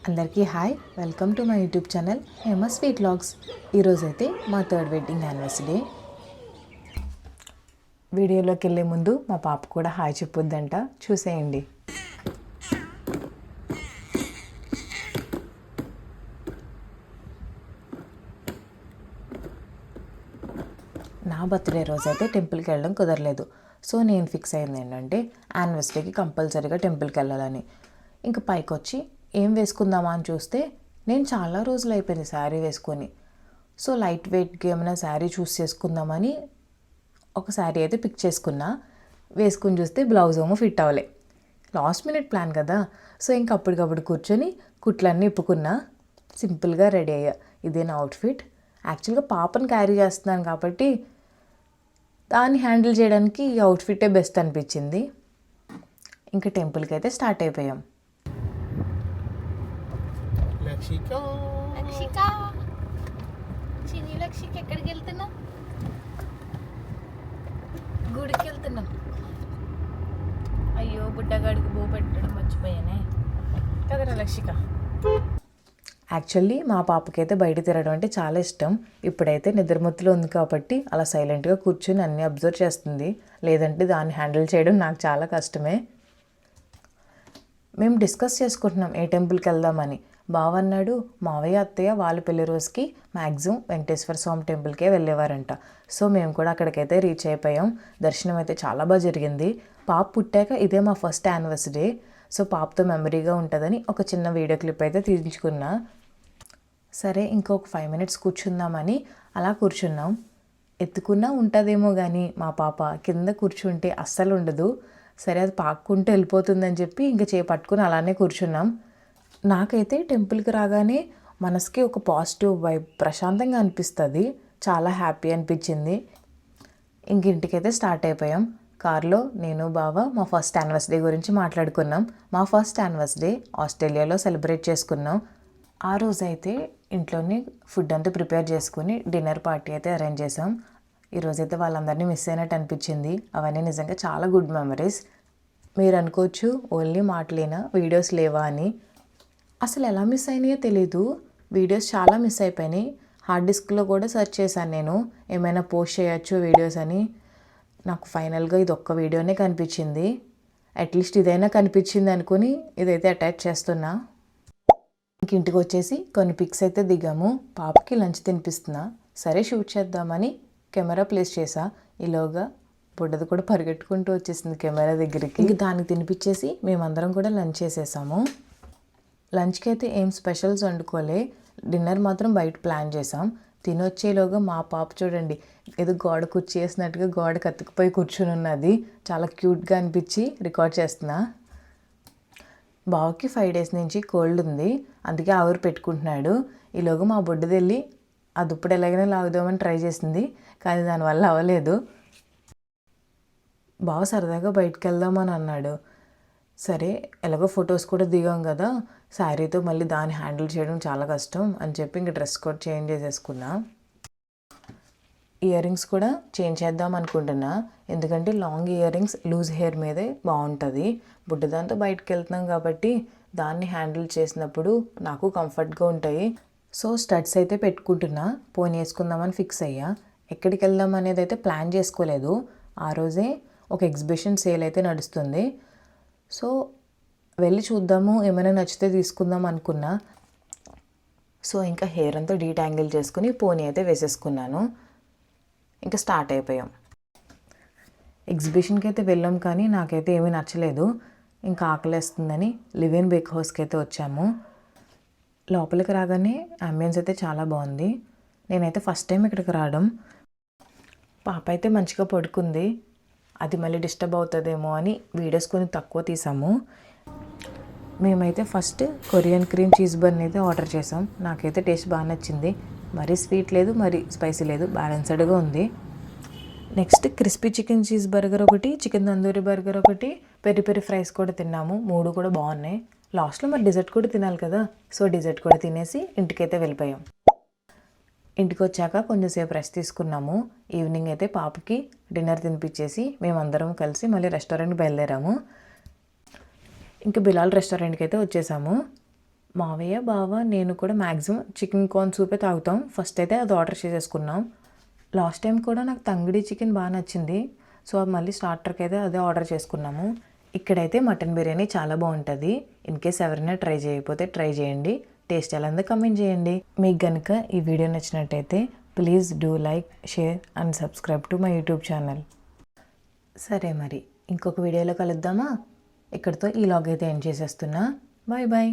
అందరికీ hi, welcome to my YouTube channel Hema sweet vlogs. ఈరోజైతే మా థర్డ్ వెడ్డింగ్ యానివర్సరీ. వీడియోలోకి వెళ్ళే ముందు మా పాప కూడా హాయ్ చెప్పొద్దంట, చూసేయండి. నా బర్త్డే రోజైతే టెంపుల్కి వెళ్ళడం కుదరలేదు. సో నేను ఫిక్స్ అయింది ఏంటంటే యానివర్సరీకి కంపల్సరీగా టెంపుల్కి వెళ్ళాలని. ఇంకా పైకి వచ్చి ఏం వేసుకుందామా అని చూస్తే నేను చాలా రోజులు అయిపోయింది శారీ వేసుకొని. సో లైట్ వెయిట్గా ఏమైనా శారీ చూస్ చేసుకుందామని ఒక శారీ అయితే పిక్ చేసుకున్నా. వేసుకుని చూస్తే బ్లౌజ్ ఏమో ఫిట్ అవ్వలే. లాస్ట్ మినిట్ ప్లాన్ కదా, సో ఇంక అప్పటికప్పుడు కూర్చొని కుట్లన్నీ ఇప్పుకున్నా. సింపుల్గా రెడీ అయ్యా. ఇదే నా అవుట్ఫిట్. యాక్చువల్గా పాపను క్యారీ చేస్తున్నాను కాబట్టి దాన్ని హ్యాండిల్ చేయడానికి ఈ అవుట్ఫిట్టే బెస్ట్ అనిపించింది. ఇంకా టెంపుల్కి అయితే స్టార్ట్ అయిపోయాం. లక్షిక చిన్ని లక్షిక ఎక్కడికి వెళ్తున్నాం? గుడికి వెళ్తున్నాం. అయ్యో బుడ్డగాడికి బో పెట్టడం మర్చిపోయానే కదరా లక్షిక. యాక్చువల్లీ మా పాపకైతే బయట తిరగడం అంటే చాలా ఇష్టం. ఇప్పుడైతే నిద్రమత్తులో ఉంది కాబట్టి అలా సైలెంట్గా కూర్చొని అన్నీ అబ్జర్వ్ చేస్తుంది. లేదంటే దాన్ని హ్యాండిల్ చేయడం నాకు చాలా కష్టమే. మేము డిస్కస్ చేసుకుంటున్నాం ఏ టెంపుల్కి వెళ్దామని. బావ అన్నాడు మావయ్య అత్తయ్య వాళ్ళ పెళ్లి రోజుకి మ్యాక్సిమం వెంకటేశ్వర స్వామి టెంపుల్కే వెళ్ళేవారంట. సో మేము కూడా అక్కడికైతే రీచ్ అయిపోయాం. దర్శనం అయితే చాలా బాగా జరిగింది. పాప పుట్టాక ఇదే మా ఫస్ట్ యానివర్సరీ. సో పాపతో మెమరీగా ఉంటుందని ఒక చిన్న వీడియో క్లిప్ అయితే తీయించుకున్నా. సరే ఇంకొక 5 minutes కూర్చుందామని అలా కూర్చున్నాం. ఎత్తుకున్నా ఉంటుందేమో కానీ మా పాప కింద కూర్చుంటే అస్సలు ఉండదు. సరే అది పాక్కుంటూ వెళ్ళిపోతుందని చెప్పి ఇంక చేపట్టుకుని అలానే కూర్చున్నాం. నాకైతే టెంపుల్కి రాగానే మనసుకి ఒక పాజిటివ్ వైబ్, ప్రశాంతంగా అనిపిస్తుంది. చాలా హ్యాపీ అనిపించింది. ఇంక ఇంటికైతే స్టార్ట్ అయిపోయాం. కార్లో నేను బావ మా ఫస్ట్ యానివర్సరీ గురించి మాట్లాడుకున్నాం. మా ఫస్ట్ యానివర్సరీ ఆస్ట్రేలియాలో సెలబ్రేట్ చేసుకున్నాం. ఆ రోజైతే ఇంట్లోనే ఫుడ్ అంతా ప్రిపేర్ చేసుకుని డిన్నర్ పార్టీ అయితే అరేంజ్ చేసాం. ఈరోజైతే వాళ్ళందరినీ మిస్ అయినట్టు అనిపించింది. అవన్నీ నిజంగా చాలా గుడ్ మెమరీస్. మీరు అనుకోవచ్చు ఓన్లీ మాటలేనా, వీడియోస్ లేవా అని. అసలు ఎలా మిస్ అయినాయో తెలీదు. వీడియోస్ చాలా మిస్ అయిపోయినాయి. హార్డ్ డిస్క్లో కూడా సెర్చ్ చేశాను నేను ఏమైనా పోస్ట్ చేయొచ్చు వీడియోస్ అని. నాకు ఫైనల్గా ఇది ఒక్క వీడియోనే కనిపించింది. అట్లీస్ట్ ఇదైనా కనిపించింది అనుకుని ఇదైతే అటాచ్ చేస్తున్నా. ఇంక ఇంటికి వచ్చేసి కొన్ని పిక్స్ అయితే దిగాము. పాపకి లంచ్ తినిపిస్తున్నా. సరే షూట్ చేద్దామని కెమెరా ప్లేస్ చేసా. ఈలోగా బుడ్డది కూడా పరిగెట్టుకుంటూ వచ్చేసింది కెమెరా దగ్గరికి. ఇంక దానికి తినిపించేసి మేమందరం కూడా లంచ్ చేసేసాము. లంచ్కి అయితే ఏం స్పెషల్స్ వండుకోలే. డిన్నర్ మాత్రం బయట ప్లాన్ చేసాం. తినొచ్చేలోగా మా పాప చూడండి ఏదో గోడ కూర్చేసినట్టుగా గోడకు అతుక్కుపోయి కూర్చుని ఉన్నది. చాలా క్యూట్గా అనిపించి రికార్డ్ చేస్తున్నా. బావకి 5 days నుంచి కోల్డ్ ఉంది, అందుకే ఆవిరి పెట్టుకుంటున్నాడు. ఈలోగా మా బొడ్డుది వెళ్ళి ఆ దుప్పటి ఎలాగైనా లాగుదామని ట్రై చేసింది, కానీ దానివల్ల అవ్వలేదు. బావ సరదాగా బయటకు వెళ్దామని అన్నాడు. సరే ఎలాగో ఫొటోస్ కూడా దిగాం కదా, శారీతో మళ్ళీ దాన్ని హ్యాండిల్ చేయడం చాలా కష్టం అని చెప్పి ఇంక డ్రెస్ కోడ్ చేంజ్ చేసేసుకున్నా. ఇయర్ రింగ్స్ కూడా చేంజ్ చేద్దాం అనుకుంటున్నా. ఎందుకంటే long ear rings loose hair మీదే బాగుంటుంది. బుడ్డదాంతో బయటకు వెళ్తున్నాం కాబట్టి దాన్ని హ్యాండిల్ చేసినప్పుడు నాకు కంఫర్ట్గా ఉంటాయి. సో స్టడ్స్ అయితే పెట్టుకుంటున్నా. పోనీ వేసుకుందామని ఫిక్స్ అయ్యా. ఎక్కడికి వెళ్దాం అనేది అయితే ప్లాన్ చేసుకోలేదు. ఆ రోజే ఒక ఎగ్జిబిషన్ సేల్ అయితే నడుస్తుంది. సో వెళ్ళి చూద్దాము, ఏమైనా నచ్చితే తీసుకుందాం అనుకున్నా. సో ఇంకా హెయిర్ అంతా డీటాంగిల్ చేసుకుని పోనీ అయితే వేసేసుకున్నాను. ఇంకా స్టార్ట్ అయిపోయాం. ఎగ్జిబిషన్కి అయితే వెళ్ళాం కానీ నాకైతే ఏమీ నచ్చలేదు. ఇంకా ఆకలేస్తుందని లివ్-ఇన్ బేక్ హౌస్కి అయితే వచ్చాము. లోపలికి రాగానే అంబియన్స్ అయితే చాలా బాగుంది. నేనైతే ఫస్ట్ టైం ఇక్కడికి రావడం. పాప అయితే మంచిగా పడుకుంది. అది మళ్ళీ డిస్టర్బ్ అవుతుందేమో అని వీడియోస్ కొన్ని తక్కువ తీసాము. మేమైతే first Korean cream cheese bun అయితే ఆర్డర్ చేసాం. నాకైతే టేస్ట్ బాగా నచ్చింది. మరీ స్వీట్ లేదు, మరీ స్పైసీ లేదు, బ్యాలెన్స్డ్గా ఉంది. Next crispy chicken cheese burger ఒకటి, చికెన్ తందూరి బర్గర్ ఒకటి, పెరి పెరి ఫ్రైస్ కూడా తిన్నాము. 3 కూడా బాగున్నాయి. లాస్ట్లో మరి డిజర్ట్ కూడా తినాలి కదా, సో డిజర్ట్ కూడా తినేసి ఇంటికైతే వెళ్ళిపోయాం. ఇంటికి వచ్చాక కొంచెంసేపు రెస్ట్ తీసుకున్నాము. ఈవినింగ్ అయితే పాపకి డిన్నర్ తినిపించేసి మేమందరం కలిసి మళ్ళీ రెస్టారెంట్కి బయలుదేరాము. ఇంకా బిలాల్ రెస్టారెంట్కి అయితే వచ్చేసాము. మావయ్య బావ నేను కూడా మ్యాక్సిమం చికెన్ కార్న్ సూపే తాగుతాం. ఫస్ట్ అయితే అది ఆర్డర్ చేసేసుకున్నాం. లాస్ట్ టైం కూడా నాకు తంగిడి చికెన్ బాగా నచ్చింది. సో మళ్ళీ స్టార్టర్కి అయితే అదే ఆర్డర్ చేసుకున్నాము. ఇక్కడైతే మటన్ బిర్యానీ చాలా బాగుంటుంది. ఇన్ కేస్ ఎవరైనా ట్రై చేయకపోతే ట్రై చేయండి. టేస్ట్ ఎలా ఉందో కమెంట్ చేయండి. మీకు కనుక ఈ వీడియో నచ్చినట్టయితే please do like, share and subscribe to my YouTube channel. సరే మరి ఇంకొక వీడియోలో కలుద్దామా? ఇక్కడితో ఈ లాగ్ అయితే ఎండ్ చేసేస్తున్నా. Bye bye.